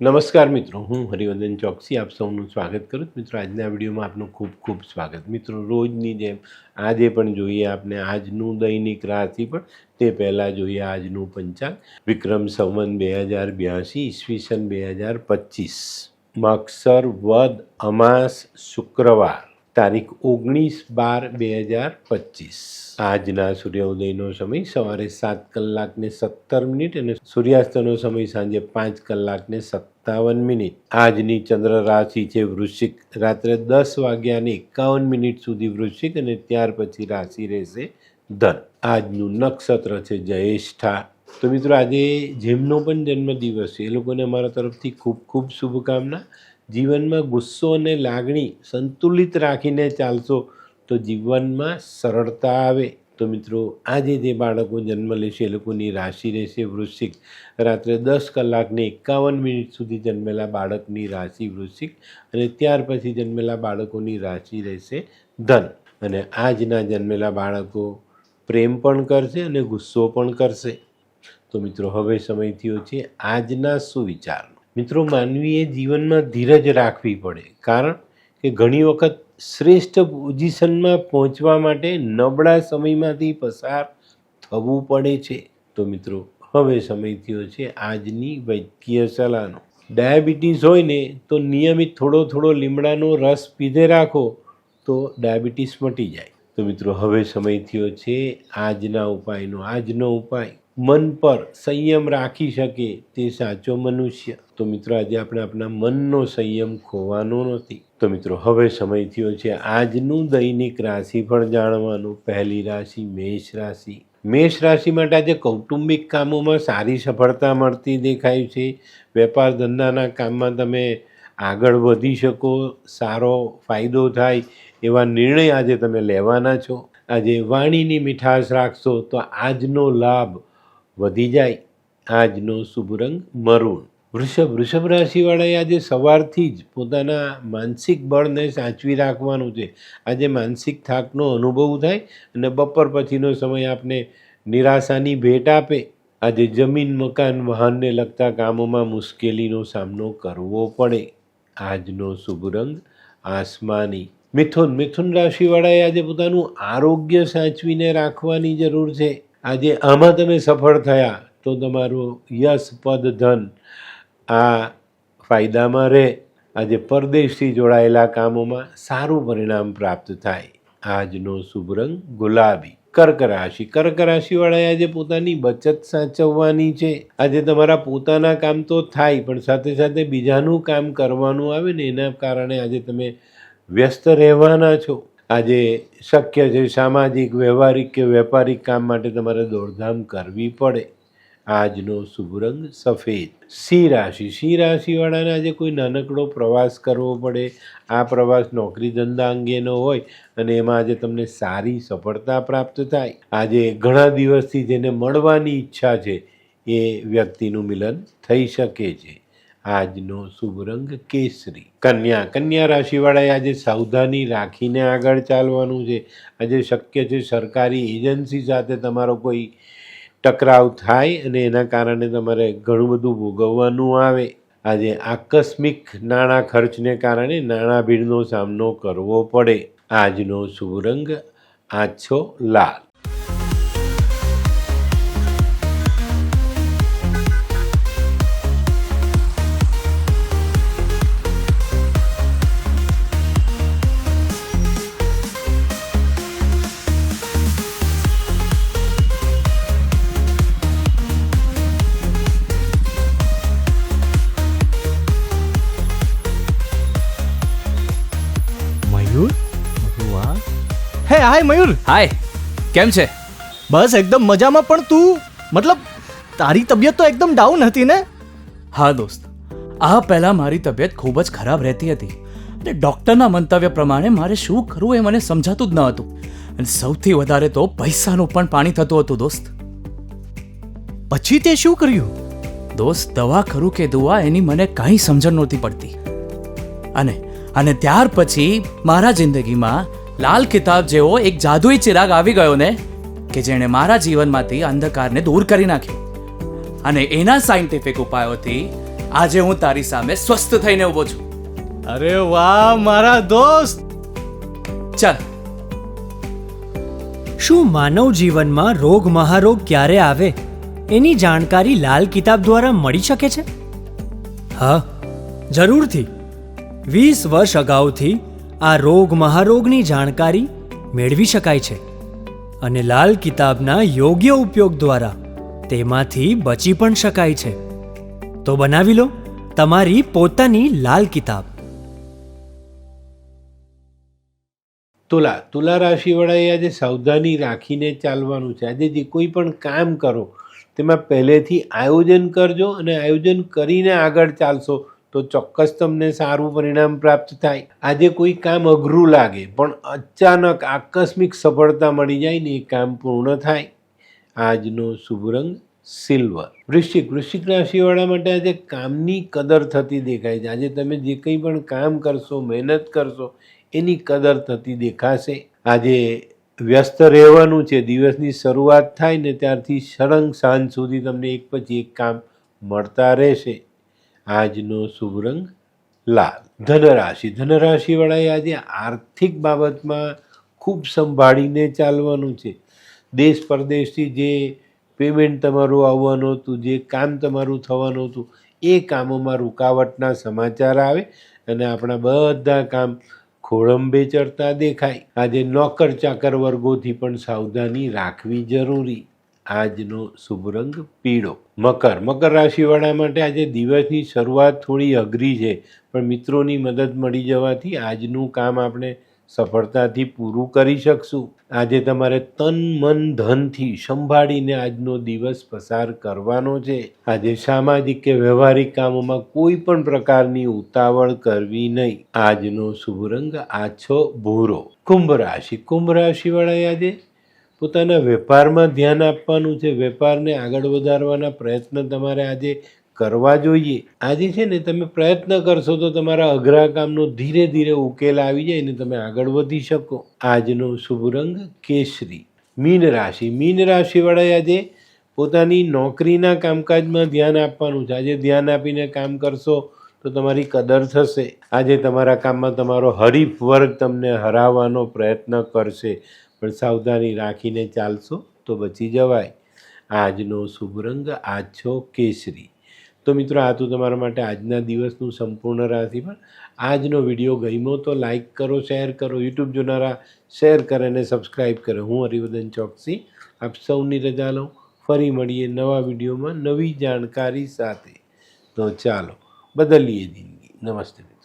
નમસ્કાર મિત્રો, હું હરિવર્ધન ચોકસી આપ સૌનું સ્વાગત કરું છું. મિત્રો, આજના વિડીયોમાં આપનું ખૂબ ખૂબ સ્વાગત. મિત્રો, રોજની જેમ આજે પણ જોઈએ આપણે આજનું દૈનિક રાશિ, પણ તે પહેલાં જોઈએ આજનું પંચાંગ. વિક્રમ સંવત 2082 ઈસવીસન 2025, મક્ષર વદ અમાસ શુક્રવાર, તારીખ 19/12/2025. આજના સૂર્યોદયનો સમય સવારે 7:17 અને સૂર્યાસ્તનો સમય સાંજે 5:57. આજની ચંદ્ર રાશિ છે વૃશ્ચિક. રાત્રે 10:51 સુધી વૃશ્ચિક અને ત્યાર પછી રાશિ રહેશે ધન. આજનું નક્ષત્ર છે જ્યેષ્ઠા. તો મિત્રો, આજે જેમનો પણ જન્મદિવસ છે એ લોકોને અમારા તરફથી ખૂબ ખૂબ શુભકામના. જીવનમાં ગુસ્સો અને લાગણી સંતુલિત રાખીને ચાલશો તો જીવનમાં સરળતા આવે. તો મિત્રો, આજે જે બાળકો જન્મ લેશે એ લોકોની રાશિ રહેશે વૃશ્ચિક. રાત્રે 10:51 સુધી જન્મેલા બાળકની રાશિ વૃશ્ચિક અને ત્યાર પછી જન્મેલા બાળકોની રાશિ રહેશે ધન. અને આજના જન્મેલા બાળકો પ્રેમ પણ કરશે અને ગુસ્સો પણ કરશે. તો મિત્રો, હવે સમય થયો છે આજના સુવિચારનો. મિત્રો, માનવીએ જીવનમાં ધીરજ રાખવી પડે, કારણ કે ઘણી વખત શ્રેષ્ઠ પોઝિશનમાં પહોંચવા માટે નબળા સમયમાંથી પસાર થવું પડે છે. તો મિત્રો, હવે સમય થયો છે આજની વૈદ્યકીય સલાહનો. ડાયાબિટીસ હોય ને તો નિયમિત થોડો થોડો લીમડાનો રસ પીધે રાખો તો ડાયાબિટીસ મટી જાય. તો મિત્રો, હવે સમય થયો છે આજના ઉપાયનો. આજનો ઉપાય: મન પર સંયમ રાખી શકે તે સાચો મનુષ્ય. તો મિત્રો, આજે આપણે આપણા મનનો સંયમ ખોવાનો નથી. તો મિત્રો, હવે સમય થયો છે આજનું દૈનિક રાશિફળ જાણવાનું. પહેલી રાશિ મેષ રાશિ. મેષ રાશિ માટે આજે કૌટુંબિક કામોમાં સારી સફળતા મળતી દેખાય છે. વેપાર ધંધાના કામમાં તમે આગળ વધી શકો, સારો ફાયદો થાય એવા નિર્ણય આજે તમે લેવાના છો. આજે વાણીની મીઠાશ રાખશો તો આજનો લાભ વધી જાય. આજનો શુભ રંગ મરૂન. વૃષભ રાશિવાળાએ આજે સવારથી જ પોતાના માનસિક બળને સાચવી રાખવાનું છે. આજે માનસિક થાકનો અનુભવ થાય અને બપોર પછીનો સમય આપને નિરાશાની ભેટ આપે. આજે જમીન, મકાન, વાહનને લગતા કામોમાં મુશ્કેલીનો સામનો કરવો પડે. આજનો શુભ રંગ આસમાની. મિથુન રાશિવાળાએ આજે પોતાનું આરોગ્ય સાચવીને રાખવાની જરૂર છે. આજે આમાં તમે સફળ થયા તો તમારું યશ, પદ, ધન આ ફાયદામાં રહે. આજે પરદેશથી જોડાયેલા કામોમાં સારું પરિણામ પ્રાપ્ત થાય. આજનો શુભ રંગ ગુલાબી. કર્ક રાશિવાળાએ આજે પોતાની બચત સાચવવાની છે. આજે તમારા પોતાના કામ તો થાય, પણ સાથે સાથે બીજાનું કામ કરવાનું આવે ને એના કારણે આજે તમે વ્યસ્ત રહેવાના છો. આજે શક્ય છે સામાજિક, વ્યવહારિક કે વેપારિક કામ માટે તમારે દોડધામ કરવી પડે. આજનો શુભ રંગ સફેદ. સિંહ રાશિવાળાને આજે કોઈ નાનકડો પ્રવાસ કરવો પડે. આ પ્રવાસ નોકરી ધંધા અંગેનો હોય અને એમાં આજે તમને સારી સફળતા પ્રાપ્ત થાય. આજે ઘણા દિવસથી જેને મળવાની ઈચ્છા છે એ વ્યક્તિનું મિલન થઈ શકે છે. આજનો શુભ રંગ કેસરી. કન્યા રાશિવાળાએ આજે સાવધાની રાખીને આગળ ચાલવાનું છે. આજે શક્ય છે સરકારી એજન્સી સાથે તમારો કોઈ ટકરાવ થાય અને એના કારણે તમારે ઘણું બધું ભોગવવાનું આવે. આજે આકસ્મિક નાણાં ખર્ચને કારણે નાણાં ભીડનો સામનો કરવો પડે. આજનો શુભ રંગ આછો લાલ. હે હાય મયુર. હાય, કેમ છે? બસ એકદમ મજામાં. પણ તું મતલબ તારી તબિયત તો એકદમ ડાઉન હતી ને? હા દોસ્ત, આ પહેલાં મારી તબિયત ખૂબ જ ખરાબ રહેતી હતી અને ડૉક્ટરના મંતવ્ય પ્રમાણે મારે શું કરવું એ મને સમજાતું જ ન હતું. અને સૌથી વધારે તો પૈસાનું પણ પાણી થતું હતું દોસ્ત. પછી તે શું કર્યું? દોસ્ત, દવા કરું કે દુઆ એની મને કાંઈ સમજણ નહોતી પડતી. અને ત્યાર પછી મારા જિંદગીમાં લાલ કિતાબ જેવો એક જાદુઈ ચિરાગ આવી ગયો ને, કે જેણે મારા જીવનમાંથી અંધકારને દૂર કરી નાખ્યો. અને એના સાયન્ટિફિક ઉપાયોથી આજે હું તારી સામે સ્વસ્થ થઈને ઊભો છું. અરે વાહ મારા દોસ્ત. ચાલ. શું માનવ જીવનમાં રોગ મહારોગ ક્યારે આવે એની જાણકારી લાલ કિતાબ દ્વારા મળી શકે છે? હા, જરૂરથી. 20 વર્ષ અગાઉથી આ રોગ મહારોગની જાણકારી મેળવી શકાય છે અને લાલ કિતાબના યોગ્ય ઉપયોગ દ્વારા તેમાંથી બચી પણ શકાય છે. તો બનાવી લો તમારી પોતાની લાલ કિતાબ. તુલા રાશિવાળાએ આજે સાવધાની રાખીને ચાલવાનું છે. આજે જે કોઈ પણ કામ કરો તેમાં પહેલેથી આયોજન કરજો અને આયોજન કરીને આગળ ચાલશો તો ચોક્કસ તમને સારું પરિણામ પ્રાપ્ત થાય. આજે કોઈ કામ અઘરું લાગે પણ અચાનક આકસ્મિક સફળતા મળી જાય ને એ કામ પૂર્ણ થાય. આજનો શુભ રંગ સિલ્વર. વૃશ્ચિક રાશિવાળા માટે આજે કામની કદર થતી દેખાય છે. આજે તમે જે કંઈ પણ કામ કરશો, મહેનત કરશો એની કદર થતી દેખાશે. આજે વ્યસ્ત રહેવાનું છે. દિવસની શરૂઆત થાય ને ત્યારથી સળંગ સાંજ સુધી તમને એક પછી એક કામ મળતા રહેશે. આજનો શુભ રંગ લાલ. ધનરાશિવાળાએ આજે આર્થિક બાબતમાં ખૂબ સંભાળીને ચાલવાનું છે. દેશ પરદેશથી જે પેમેન્ટ તમારું આવવાનું હતું, જે કામ તમારું થવાનું હતું એ કામોમાં રૂકાવટના સમાચાર આવે અને આપણા બધા કામ ખોળંબે ચડતા દેખાય. આજે નોકર ચાકર વર્ગોથી પણ સાવધાની રાખવી જરૂરી. આજનો શુભ રંગ પીળો. મકર રાશિવાળા માટે આજે દિવસની શરૂઆત થોડી અઘરી છે પણ મિત્રોની મદદ મળી જવાથી આજનું કામ આપણે સફળતાથી પૂરું કરી શકશું. આજે તમારે તન મન ધનથી સંભાળીને આજનો દિવસ પસાર કરવાનો છે. આજે સામાજિક કે વ્યવહારિક કામોમાં કોઈ પણ પ્રકારની ઉતાવળ કરવી નહીં. આજનો શુભ રંગ આછો ભૂરો. કુંભ રાશિવાળાએ આજે પોતાના વેપારમાં ધ્યાન આપવાનું છે. વેપારને આગળ વધારવાના પ્રયત્ન તમારે આજે કરવા જોઈએ. આજે છે ને તમે પ્રયત્ન કરશો તો તમારા અઘરા કામનો ધીરે ધીરે ઉકેલ આવી જાય ને તમે આગળ વધી શકો. આજનો શુભ રંગ કેસરી. મીન રાશિવાળાએ આજે પોતાની નોકરીના કામકાજમાં ધ્યાન આપવાનું છે. આજે ધ્યાન આપીને કામ કરશો તો તમારી કદર થશે. આજે તમારા કામમાં તમારો હરીફ વર્ગ તમને હરાવવાનો પ્રયત્ન કરશે પણ સાવધાની રાખીને ચાલશો તો બચી જવાય. આજનો શુભ રંગ આછો કેસરી. તો મિત્રો આ તો તમારા માટે આજના દિવસનું સંપૂર્ણ રાશિફળ. આજનો વિડીયો ગમ્યો તો લાઈક કરો, શેર કરો. યુટ્યુબ જોનારા શેર કરે અને સબસ્ક્રાઈબ કરે. હું હરિવર્ધન ચોકસી આપ સૌની રજા લઉં. ફરી મળીએ નવા વિડીયોમાં નવી જાણકારી સાથે. તો ચાલો બદલીએ જિંદગી. નમસ્તે.